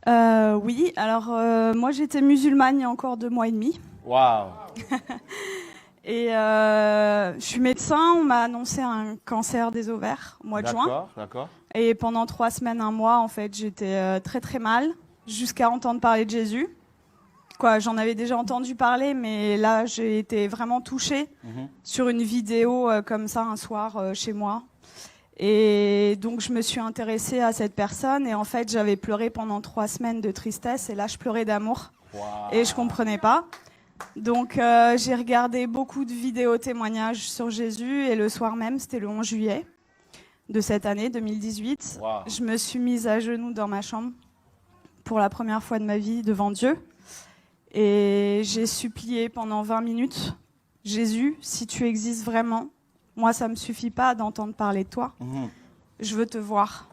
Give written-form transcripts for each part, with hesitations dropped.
Oui, alors moi j'étais musulmane il y a encore 2 mois et demi. Waouh. Et je suis médecin, on m'a annoncé un cancer des ovaires au mois de juin. D'accord, d'accord. Et pendant 3 semaines, 1 mois, en fait, j'étais très très mal, jusqu'à entendre parler de Jésus. Quoi, j'en avais déjà entendu parler, mais là j'ai été vraiment touchée sur une vidéo comme ça un soir chez moi. Et donc je me suis intéressée à cette personne et en fait j'avais pleuré pendant 3 semaines de tristesse et là je pleurais d'amour. Wow. Et je comprenais pas. Donc j'ai regardé beaucoup de vidéos témoignages sur Jésus et le soir même, c'était le 11 juillet de cette année 2018, Wow. je me suis mise à genoux dans ma chambre pour la première fois de ma vie devant Dieu et j'ai supplié pendant 20 minutes, Jésus, si tu existes vraiment, moi ça me suffit pas d'entendre parler de toi, je veux te voir.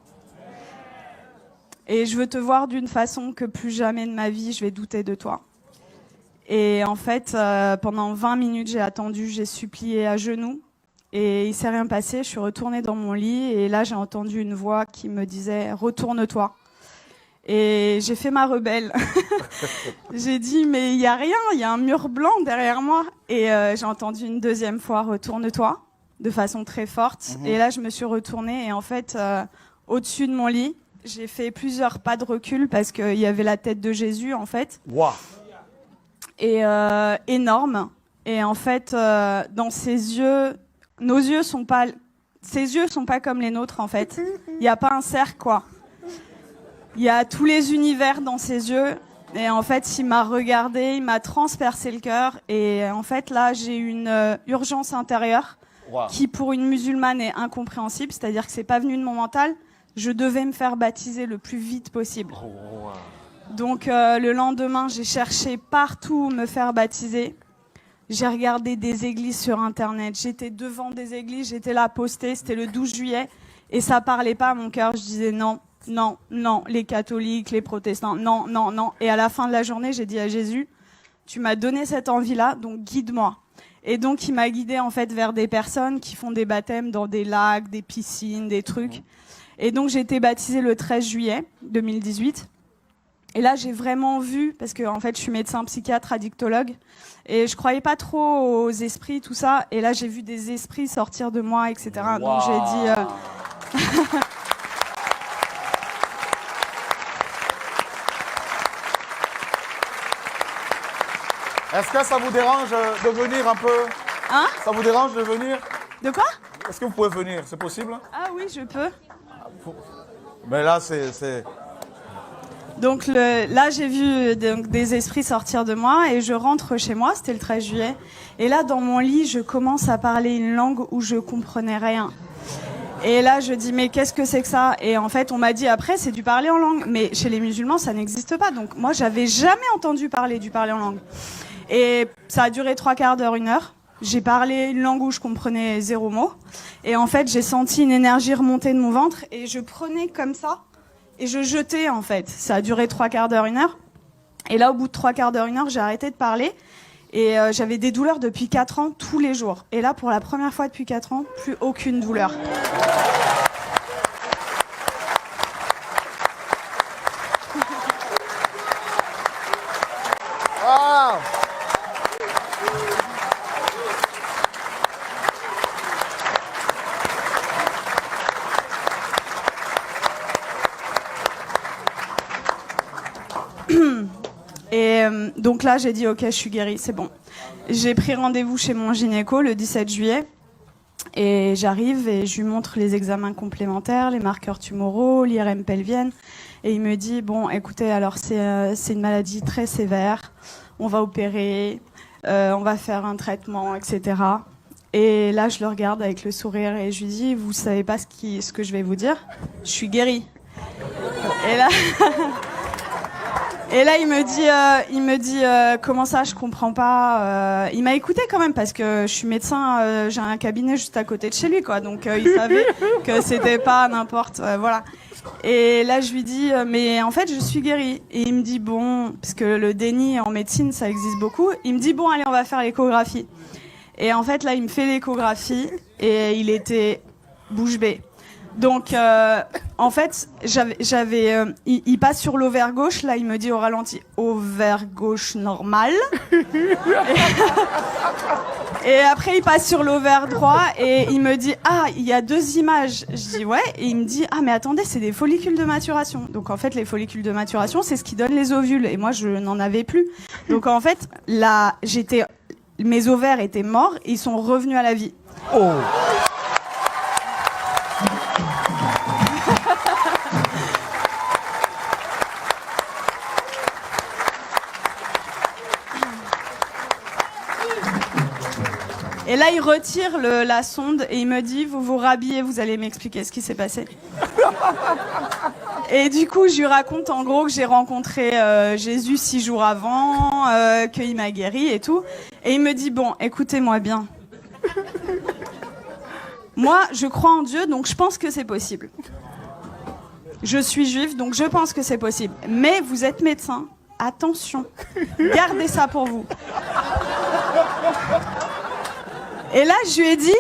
Et je veux te voir d'une façon que plus jamais de ma vie je vais douter de toi. Et en fait, pendant 20 minutes, j'ai attendu, j'ai supplié à genoux. Et il s'est rien passé, je suis retournée dans mon lit. Et là, j'ai entendu une voix qui me disait « Retourne-toi ». Et j'ai fait ma rebelle. J'ai dit « Mais il n'y a rien, il y a un mur blanc derrière moi ». Et j'ai entendu une deuxième fois « Retourne-toi » de façon très forte. Et là, je me suis retournée. Et en fait, au-dessus de mon lit, j'ai fait plusieurs pas de recul parce qu'il y avait la tête de Jésus, en fait. Wow. Et énorme. Et en fait, dans ses yeux, ses yeux sont pas comme les nôtres, en fait. Il n'y a pas un cercle, quoi. Il y a tous les univers dans ses yeux. Et en fait, il m'a regardé, il m'a transpercé le cœur. Et en fait, là, j'ai une urgence intérieure qui, pour une musulmane, est incompréhensible. C'est-à-dire que c'est pas venu de mon mental. Je devais me faire baptiser le plus vite possible. Donc le lendemain, j'ai cherché partout où me faire baptiser. J'ai regardé des églises sur Internet. J'étais devant des églises, j'étais là postée. C'était le 12 juillet. Et ça parlait pas à mon cœur. Je disais non, non, non. Les catholiques, les protestants, non, non, non. Et à la fin de la journée, j'ai dit à Jésus, tu m'as donné cette envie-là, donc guide-moi. Et donc il m'a guidée en fait vers des personnes qui font des baptêmes dans des lacs, des piscines, des trucs. Et donc j'ai été baptisée le 13 juillet 2018. Et là, j'ai vraiment vu, parce que en fait, je suis médecin psychiatre, addictologue, et je croyais pas trop aux esprits, tout ça. Et là, j'ai vu des esprits sortir de moi, etc. Wow. Donc j'ai dit... Est-ce que ça vous dérange de venir un peu? Hein? Ça vous dérange de venir? De quoi? Est-ce que vous pouvez venir? C'est possible? Ah oui, je peux. Mais là, c'est... Donc là, j'ai vu des esprits sortir de moi et je rentre chez moi, c'était le 13 juillet. Et là, dans mon lit, je commence à parler une langue où je comprenais rien. Et là, je dis, mais qu'est-ce que c'est que ça? Et en fait, on m'a dit, après, c'est du parler en langue. Mais chez les musulmans, ça n'existe pas. Donc moi, j'avais jamais entendu parler du parler en langue. Et ça a duré 3/4 d'heure, 1 heure. J'ai parlé une langue où je comprenais 0 mot. Et en fait, j'ai senti une énergie remonter de mon ventre et je prenais comme ça. Et je jetais, en fait. Ça a duré 3/4 d'heure, 1 heure. Et là, au bout de 3/4 d'heure, 1 heure, j'ai arrêté de parler. Et j'avais des douleurs depuis 4 ans, tous les jours. Et là, pour la première fois depuis 4 ans, plus aucune douleur. Wow. Et donc là, j'ai dit, ok, je suis guérie, c'est bon. J'ai pris rendez-vous chez mon gynéco le 17 juillet. Et j'arrive et je lui montre les examens complémentaires, les marqueurs tumoraux, l'IRM pelvienne. Et il me dit, bon, écoutez, alors c'est une maladie très sévère. On va opérer, on va faire un traitement, etc. Et là, je le regarde avec le sourire et je lui dis, vous savez pas ce que je vais vous dire? Je suis guérie. Et là... Et là, il me dit, comment ça, je comprends pas. Il m'a écouté quand même parce que je suis médecin, j'ai un cabinet juste à côté de chez lui, quoi. Donc il savait que c'était pas n'importe, voilà. Et là, je lui dis, mais en fait, je suis guérie. Et il me dit, bon, parce que le déni en médecine, ça existe beaucoup. Il me dit, bon, allez, on va faire l'échographie. Et en fait, là, il me fait l'échographie et il était bouche bée. Donc, en fait, il passe sur l'ovaire gauche. Là, il me dit au ralenti, ovaire gauche normal. Et après, il passe sur l'ovaire droit et il me dit, ah, il y a 2 images. Je dis, ouais. Et il me dit, ah, mais attendez, c'est des follicules de maturation. Donc, en fait, les follicules de maturation, c'est ce qui donne les ovules. Et moi, je n'en avais plus. Donc, en fait, là, mes ovaires étaient morts et ils sont revenus à la vie. Oh. Et là, il retire la sonde et il me dit, vous vous rhabillez, vous allez m'expliquer ce qui s'est passé. Et du coup, je lui raconte en gros que j'ai rencontré Jésus 6 jours avant, qu'il m'a guéri et tout. Et il me dit, bon, écoutez-moi bien. Moi, je crois en Dieu, donc je pense que c'est possible. Je suis juive, donc je pense que c'est possible. Mais vous êtes médecin, attention, gardez ça pour vous. Et là, je lui ai dit,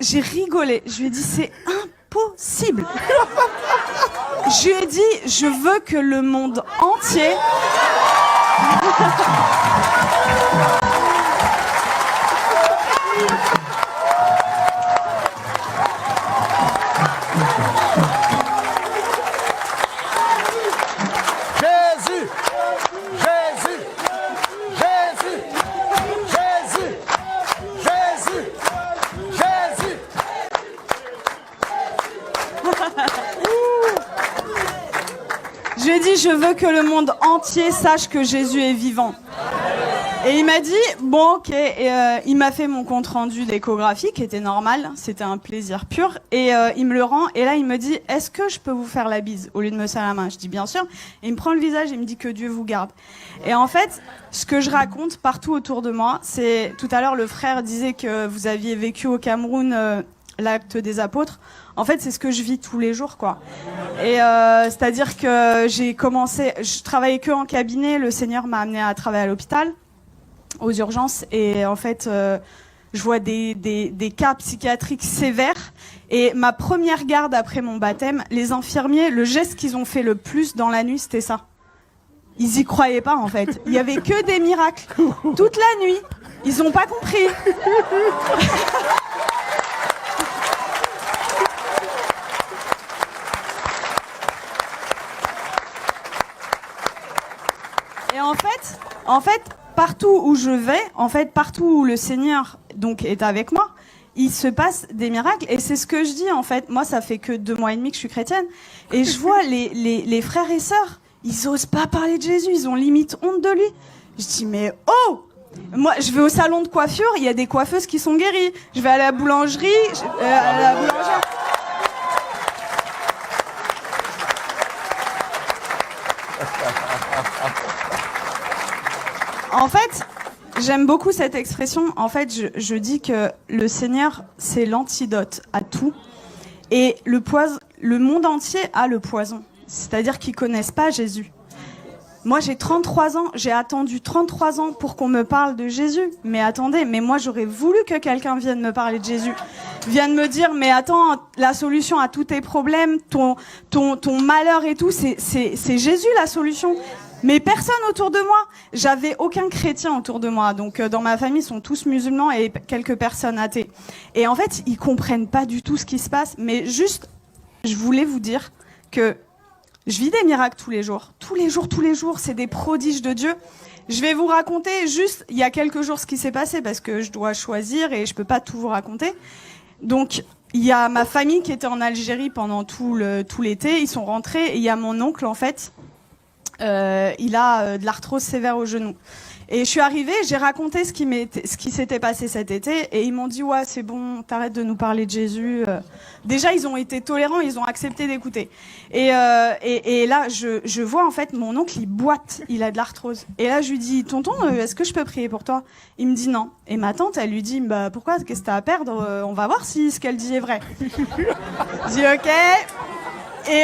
j'ai rigolé. Je lui ai dit, c'est impossible. Je lui ai dit, je veux que le monde entier... Je lui ai dit, je veux que le monde entier sache que Jésus est vivant. Et il m'a dit, bon, ok. Et il m'a fait mon compte rendu d'échographie, qui était normal. C'était un plaisir pur. Et il me le rend. Et là, il me dit, est-ce que je peux vous faire la bise au lieu de me serrer la main? Je dis, bien sûr. Et il me prend le visage et il me dit que Dieu vous garde. Et en fait, ce que je raconte partout autour de moi, c'est, tout à l'heure, le frère disait que vous aviez vécu au Cameroun l'acte des apôtres. En fait, c'est ce que je vis tous les jours, quoi. Et c'est-à-dire que je travaillais que en cabinet. Le Seigneur m'a amené à travailler à l'hôpital, aux urgences. Et en fait, je vois des cas psychiatriques sévères. Et ma première garde après mon baptême, les infirmiers, le geste qu'ils ont fait le plus dans la nuit, c'était ça. Ils y croyaient pas, en fait. Il y avait que des miracles. Toute la nuit. Ils ont pas compris. Et en fait, partout où je vais, partout où le Seigneur donc est avec moi, il se passe des miracles. Et c'est ce que je dis, en fait. Moi, ça fait que 2 mois et demi que je suis chrétienne. Et je vois les frères et sœurs, ils osent pas parler de Jésus. Ils ont limite honte de lui. Je dis, mais oh! Moi, je vais au salon de coiffure, il y a des coiffeuses qui sont guéries. Je vais à la boulangerie, à la boulangère. En fait, j'aime beaucoup cette expression. En fait, je dis que le Seigneur, c'est l'antidote à tout. Et le monde entier a le poison. C'est-à-dire qu'ils connaissent pas Jésus. Moi, j'ai 33 ans. J'ai attendu 33 ans pour qu'on me parle de Jésus. Mais attendez, mais moi, j'aurais voulu que quelqu'un vienne me parler de Jésus. Vienne me dire, mais attends, la solution à tous tes problèmes, ton malheur et tout, c'est Jésus la solution. Mais personne autour de moi. J'avais aucun chrétien autour de moi. Donc, dans ma famille, ils sont tous musulmans et quelques personnes athées. Et en fait, ils comprennent pas du tout ce qui se passe. Mais juste, je voulais vous dire que je vis des miracles tous les jours. Tous les jours, c'est des prodiges de Dieu. Je vais vous raconter juste, il y a quelques jours, ce qui s'est passé parce que je dois choisir et je peux pas tout vous raconter. Donc, il y a ma famille qui était en Algérie pendant tout l'été. Ils sont rentrés et il y a mon oncle, en fait. Il a de l'arthrose sévère au genou. Et je suis arrivée, j'ai raconté ce qui s'était passé cet été, et ils m'ont dit, ouais, c'est bon, t'arrêtes de nous parler de Jésus. Déjà, ils ont été tolérants, ils ont accepté d'écouter. Et là, je vois, en fait, mon oncle, il boite, il a de l'arthrose. Et là, je lui dis, tonton, est-ce que je peux prier pour toi? Il me dit non. Et ma tante, elle lui dit, bah, pourquoi, qu'est-ce que t'as à perdre? On va voir si ce qu'elle dit est vrai. Je dis, ok. Et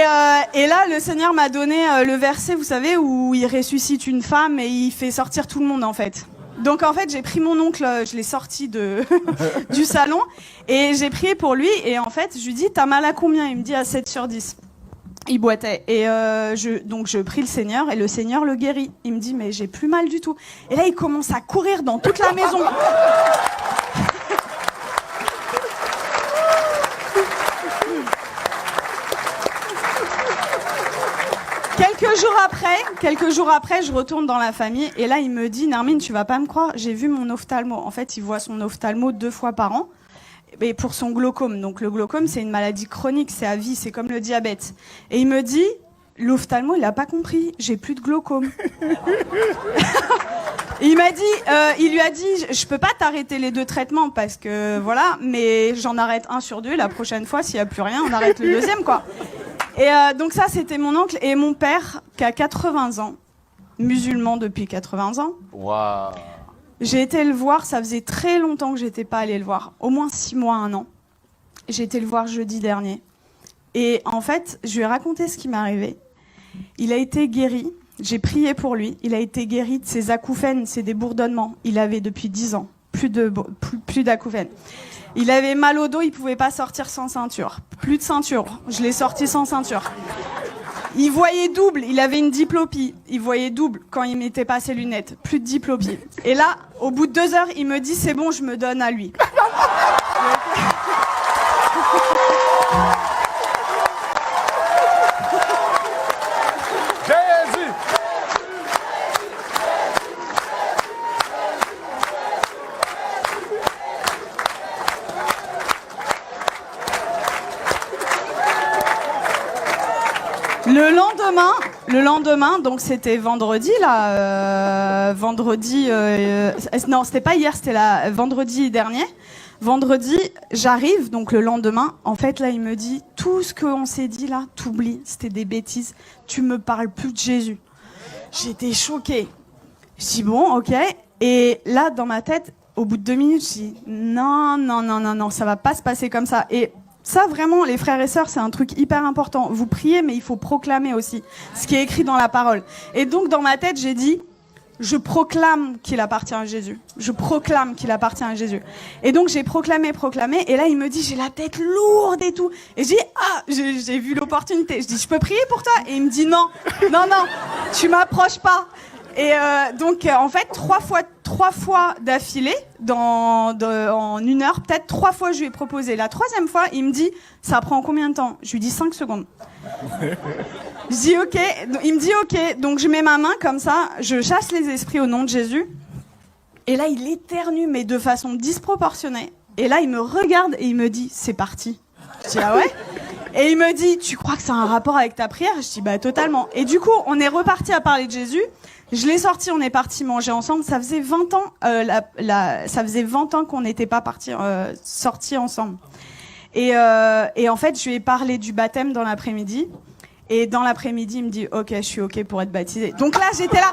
là, le Seigneur m'a donné le verset, vous savez, où il ressuscite une femme et il fait sortir tout le monde, en fait. Donc en fait, j'ai pris mon oncle, je l'ai sorti du salon et j'ai prié pour lui. Et en fait, je lui dis, t'as mal à combien? Il me dit à 7/10. Il boitait. Et donc je prie le Seigneur et le Seigneur le guérit. Il me dit, mais j'ai plus mal du tout. Et là, il commence à courir dans toute la maison. Quelques jours après, je retourne dans la famille et là, il me dit, Nermine, tu vas pas me croire, j'ai vu mon ophtalmo. En fait, il voit son ophtalmo 2 fois par an. Et pour son glaucome. Donc le glaucome, c'est une maladie chronique, c'est à vie, c'est comme le diabète. Et il me dit, l'ophtalmo, il a pas compris, j'ai plus de glaucome. Il lui a dit, je peux pas t'arrêter les 2 traitements parce que voilà, mais j'en arrête 1 sur 2. La prochaine fois, s'il y a plus rien, on arrête le 2e, quoi. Et donc ça, c'était mon oncle et mon père qui a 80 ans, musulman depuis 80 ans. Waouh. J'ai été le voir, ça faisait très longtemps que j'étais pas allée le voir, au moins 6 mois, 1 an. J'ai été le voir jeudi dernier. Et en fait, je lui ai raconté ce qui m'est arrivé. Il a été guéri, j'ai prié pour lui, il a été guéri de ses acouphènes, c'est des bourdonnements. Il avait depuis 10 ans, plus d'acouphènes. Il avait mal au dos, il pouvait pas sortir sans ceinture. Plus de ceinture, je l'ai sorti sans ceinture. Il voyait double, il avait une diplopie. Il voyait double quand il mettait pas ses lunettes. Plus de diplopie. Et là, au bout de 2 heures, il me dit, c'est bon, je me donne à lui. Jésus. Le lendemain, donc c'était vendredi là, non, c'était pas hier, c'était vendredi dernier. Vendredi, j'arrive, donc le lendemain, en fait là, il me dit, tout ce qu'on s'est dit là, t'oublies, c'était des bêtises, tu me parles plus de Jésus. J'étais choquée. Je dis bon, ok. Et là, dans ma tête, au bout de 2 minutes, je dis non, ça va pas se passer comme ça. Et ça, vraiment, les frères et sœurs, c'est un truc hyper important. Vous priez, mais il faut proclamer aussi ce qui est écrit dans la parole. Et donc, dans ma tête, j'ai dit, je proclame qu'il appartient à Jésus. Je proclame qu'il appartient à Jésus. Et donc, j'ai proclamé. Et là, il me dit, j'ai la tête lourde et tout. Et je dis, j'ai vu l'opportunité. Je dis, je peux prier pour toi? Et il me dit, non, tu m'approches pas. Et donc, en fait, 3 fois d'affilée, en 1 heure, peut-être 3 fois, je lui ai proposé. La 3e fois, il me dit, ça prend combien de temps? Je lui dis 5 secondes. Je dis ok. Il me dit ok. Donc, je mets ma main comme ça, je chasse les esprits au nom de Jésus. Et là, il éternue, mais de façon disproportionnée. Et là, il me regarde et il me dit, c'est parti. Je dis, ah ouais? Et il me dit, tu crois que ça a un rapport avec ta prière? Je dis, bah totalement. Et du coup, on est reparti à parler de Jésus. Je l'ai sorti, on est parti manger ensemble. Ça faisait 20 ans, ça faisait 20 ans qu'on n'était pas sortis ensemble. Et en fait, je lui ai parlé du baptême dans l'après-midi. Et dans l'après-midi, il me dit, ok, je suis ok pour être baptisé. Donc là, j'étais là.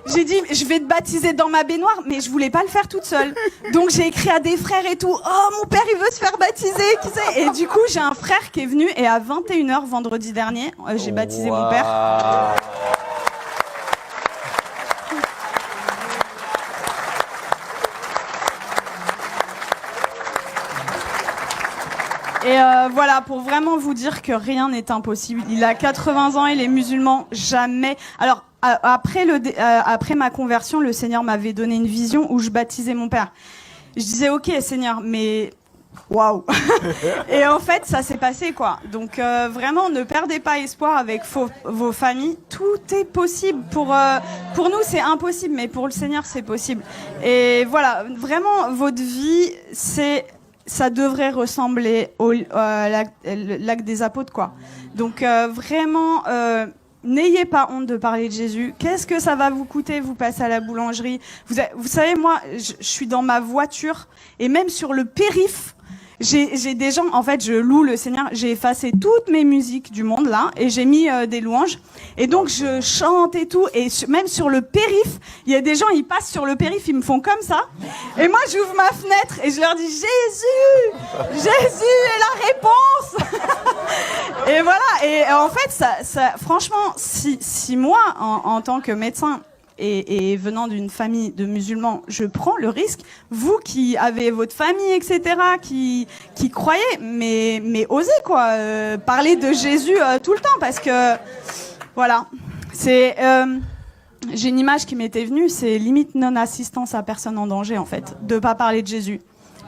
J'ai dit, je vais te baptiser dans ma baignoire, mais je voulais pas le faire toute seule. Donc j'ai écrit à des frères et tout. Oh, mon père, il veut se faire baptiser, qui sait? Et du coup, j'ai un frère qui est venu et à 21h vendredi dernier, j'ai baptisé mon père. Et voilà, pour vraiment vous dire que rien n'est impossible. Il a 80 ans, il est musulman, jamais. Alors, après ma conversion, le Seigneur m'avait donné une vision où je baptisais mon père. Je disais, ok, Seigneur, mais waouh. Et en fait, ça s'est passé, quoi. Donc, vraiment, ne perdez pas espoir avec vos familles. Tout est possible. Pour nous, c'est impossible, mais pour le Seigneur, c'est possible. Et voilà, vraiment, votre vie, ça devrait ressembler au lac des apôtres, quoi. Donc vraiment, n'ayez pas honte de parler de Jésus. Qu'est-ce que ça va vous coûter? Vous passez à la boulangerie. Vous savez, moi, je suis dans ma voiture et même sur le périph', j'ai des gens, en fait, je loue le Seigneur. J'ai effacé toutes mes musiques du monde, là, et j'ai mis des louanges. Et donc, je chante et tout. Et même sur le périph', il y a des gens, ils passent sur le périph', ils me font comme ça. Et moi, j'ouvre ma fenêtre et je leur dis, Jésus est la réponse. Et voilà. Et en fait, ça franchement, si moi, en tant que médecin, et venant d'une famille de musulmans, je prends le risque. Vous qui avez votre famille, etc., qui croyez, mais osez quoi, parler de Jésus tout le temps, parce que voilà, c'est j'ai une image qui m'était venue, c'est limite non-assistance à personne en danger en fait, de pas parler de Jésus.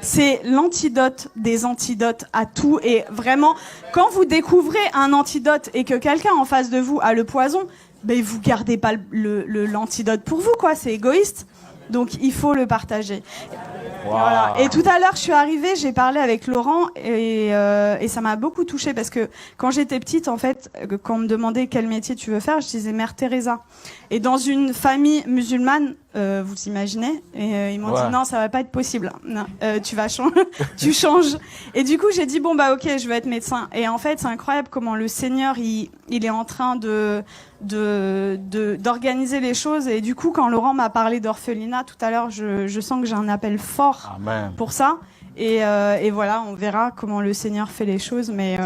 C'est l'antidote des antidotes à tout. Et vraiment, quand vous découvrez un antidote et que quelqu'un en face de vous a le poison, ben vous gardez pas l'antidote pour vous, quoi. C'est égoïste. Donc il faut le partager. Wow. Voilà. Et tout à l'heure, je suis arrivée, j'ai parlé avec Laurent et ça m'a beaucoup touchée parce que quand j'étais petite, en fait, quand on me demandait quel métier tu veux faire, je disais Mère Teresa. Et dans une famille musulmane, vous imaginez, et ils m'ont dit non, ça va pas être possible. Non, tu vas changer, tu changes. Et du coup, j'ai dit bon bah ok, je veux être médecin. Et en fait, c'est incroyable comment le Seigneur il est en train d'organiser les choses. Et du coup, quand Laurent m'a parlé d'orphelinat tout à l'heure, je sens que j'ai un appel fort Amen. pour ça. Et voilà, on verra comment le Seigneur fait les choses. Mais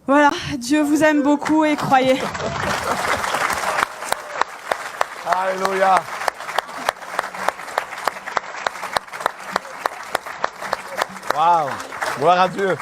voilà, Dieu vous aime beaucoup et croyez. Alléluia. Waouh. Gloire à Dieu.